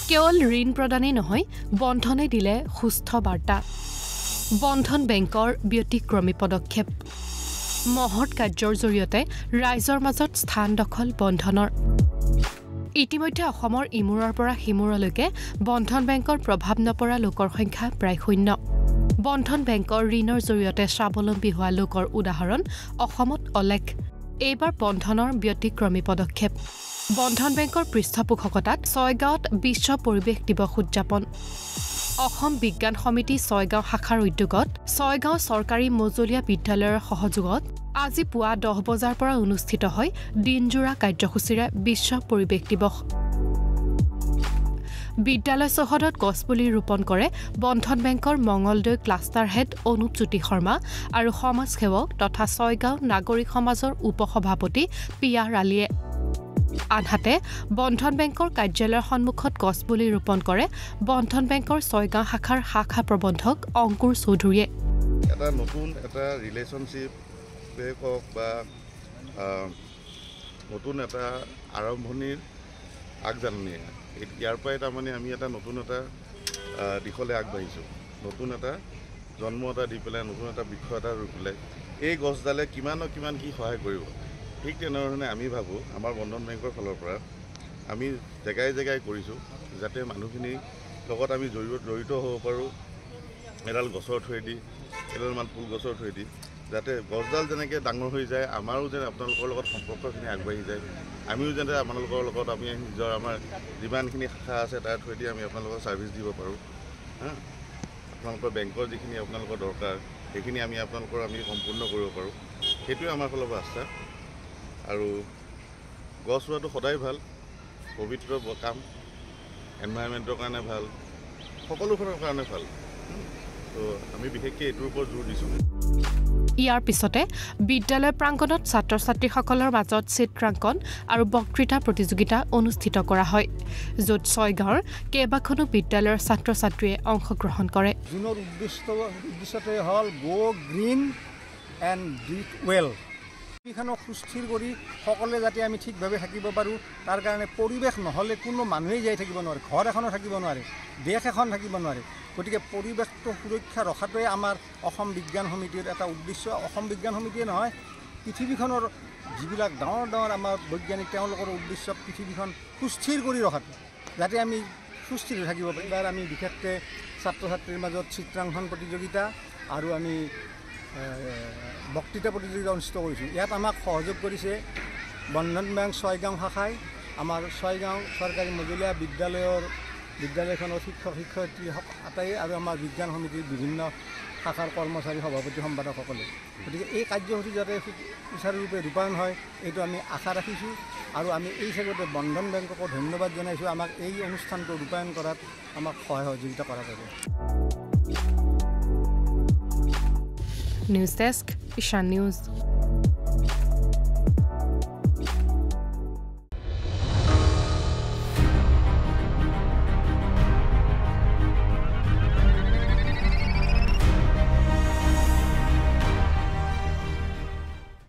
কেৱল ঋণ প্ৰদানেই নহয় বন্ধনে দিলে সুস্থ বাৰ্তা বন্ধন বেংকৰ ব্যতিক্ৰমী পদক্ষেপ মহৎ কাৰ্যৰ জৰিয়তে ৰাইজৰ মাজত স্থান দখল বন্ধনৰ ইতিমধ্যে অসমৰ ইমূৰৰ পৰা সিমূৰলৈকে বন্ধন বেংকৰ প্ৰভাৱ নপৰা লোকৰ সংখ্যা প্ৰায় শূন্য বন্ধন বেংকৰ ঋণৰ জৰিয়তে স্বাৱলম্বী হোৱা লোকৰ উদাহৰণ অসমত অলেখ এইবাৰ বন্ধনৰ ব্যতিক্ৰমী পদক্ষেপ বন্ধন বেংকৰ পৃষ্ঠপোষকতাত ছয়গাঁৱত বিশ্ব পৰিৱেশ দিৱস উদযাপন অসম বিজ্ঞান সমিতি ছয়গাঁও শাখাৰ উদ্যোগত ছয়গাঁও চৰকাৰী মজলীয়া বিদ্যালয়ৰ সহযোগত আজি পুৱা 10 বজাৰ পৰা অনুষ্ঠিত হয় দিনজোৰা কাৰ্যসূচীৰে বিশ্ব পৰিৱেশ দিৱস বিদ্যালয় চৌহদত গছপুলি ৰোপণ কৰে বন্ধন বেংকৰ মঙলদৈ ক্লাষ্টাৰ হেড অনুপ জ্যোতি শৰ্মা আৰু সমাজসেৱক তথা ছয়গাঁও নাগৰিক সমাজৰ উপসভাপতি পিয়াৰ আলীয়ে আনহাতে বন্ধন বেংকৰ কাৰ্যালয়ৰ সন্মুখত গছপুলি ৰোপণ কৰে বন্ধন বেংকৰ ছয়গাঁও শাখাৰ শাখা প্ৰবন্ধক অংকুৰ চৌধুৰীয়ে এটা নতুন এটা ৰিলেশ্যনশ্বিপ হওক বা নতুন এটা আৰম্ভণিৰ আগজাননী ইয়াৰ পৰাই তাৰমানে আমি এটা নতুন এটা দিশলৈ আগবাঢ়িছোঁ নতুন এটা জন্ম এটা দি পেলাই নতুন এটা বৃক্ষ এটা ৰুই পেলাই এই গছডালে কিমান কি সহায় কৰিব ঠিক তেনেধৰণে আমি ভাবোঁ আমাৰ বন্ধন বেংকৰ ফালৰ পৰা আমি জেগাই কৰিছোঁ যাতে মানুহখিনিৰ লগত আমি জড়িত হ'ব পাৰোঁ এডাল গছৰ থৈদি এডালমান ফুল গছৰ থৈদি যাতে গছডাল যেনেকৈ ডাঙৰ হৈ যায় আমাৰো যেন আপোনালোকৰ লগত সম্পৰ্কখিনি আগবাঢ়ি যায় আমিও যেনে আপোনালোকৰ লগত আমি নিজৰ আমাৰ যিমানখিনি শাখা আছে তাৰ থৈদি আমি আপোনালোকক ছাৰ্ভিচ দিব পাৰোঁ আপোনালোকৰ বেংকৰ যিখিনি আপোনালোকৰ দৰকাৰ সেইখিনি আমি আপোনালোকৰ আমি সম্পূৰ্ণ কৰিব পাৰোঁ সেইটোৱে আমাৰ ফালৰ পৰা আস্থা আৰু গছ ৰোৱাটো সদায় ভাল পবিত্ৰ কাম এনভাইৰনমেণ্টৰ কাৰণে ভাল সকলোখনৰ কাৰণে ভাল তো আমি বিশেষকৈ এইটোৰ ওপৰত জোৰ দিছোঁ ইয়াৰ পিছতে বিদ্যালয় প্ৰাংগণত ছাত্ৰ-ছাত্ৰীসকলৰ মাজত চিত্ৰাংকন আৰু বক্তৃতা প্ৰতিযোগিতা অনুষ্ঠিত কৰা হয় য'ত ছয়গাঁৱৰ কেইবাখনো বিদ্যালয়ৰ ছাত্ৰ-ছাত্ৰীয়ে অংশগ্ৰহণ কৰে জুনৰ উদ্দেশ্যটো হ'ল গো গ্ৰীণ এণ্ড ব্ৰিথ ৱেল পৃথিৱীখনক সুস্থিৰ কৰি সকলোৱে যাতে আমি ঠিকভাৱে থাকিব পাৰোঁ তাৰ কাৰণে পৰিৱেশ নহ'লে কোনো মানুহেই জীয়াই থাকিব নোৱাৰে ঘৰ এখনো থাকিব নোৱাৰে দেশ এখন থাকিব নোৱাৰে গতিকে পৰিৱেশটো সুৰক্ষা ৰখাটোৱে আমাৰ অসম বিজ্ঞান সমিতিৰ এটা উদ্দেশ্য অসম বিজ্ঞান সমিতিয়ে নহয় পৃথিৱীখনৰ যিবিলাক ডাঙৰ আমাৰ বৈজ্ঞানিক তেওঁলোকৰ উদ্দেশ্য পৃথিৱীখন সুস্থিৰ কৰি ৰখাটো যাতে আমি সুস্থিৰ হৈ থাকিব পাৰোঁ এইবাৰ আমি বিশেষকৈ ছাত্ৰ ছাত্ৰীৰ মাজত চিত্ৰাংকন প্ৰতিযোগিতা আৰু আমি বক্তৃতা প্ৰতিযোগিতা অনুষ্ঠিত কৰিছোঁ ইয়াত আমাক সহযোগ কৰিছে বন্ধন বেংক ছয়গাঁও শাখাই আমাৰ ছয়গাঁও চৰকাৰী মজলীয়া বিদ্যালয়খনৰ শিক্ষক শিক্ষয়িত্ৰী আটাই আৰু আমাৰ বিজ্ঞান সমিতিৰ বিভিন্ন শাখাৰ কৰ্মচাৰী সভাপতি সম্পাদকসকলে গতিকে এই কাৰ্যসূচী যাতে সুচাৰুৰূপে ৰূপায়ণ হয় এইটো আমি আশা ৰাখিছোঁ আৰু আমি এই হিচাপতে বন্ধন বেংককো ধন্যবাদ জনাইছোঁ আমাক এই অনুষ্ঠানটো ৰূপায়ণ কৰাত আমাক সহযোগিতা কৰাৰ বাবে নিউজ ডেস্ক ঈশান নিউজ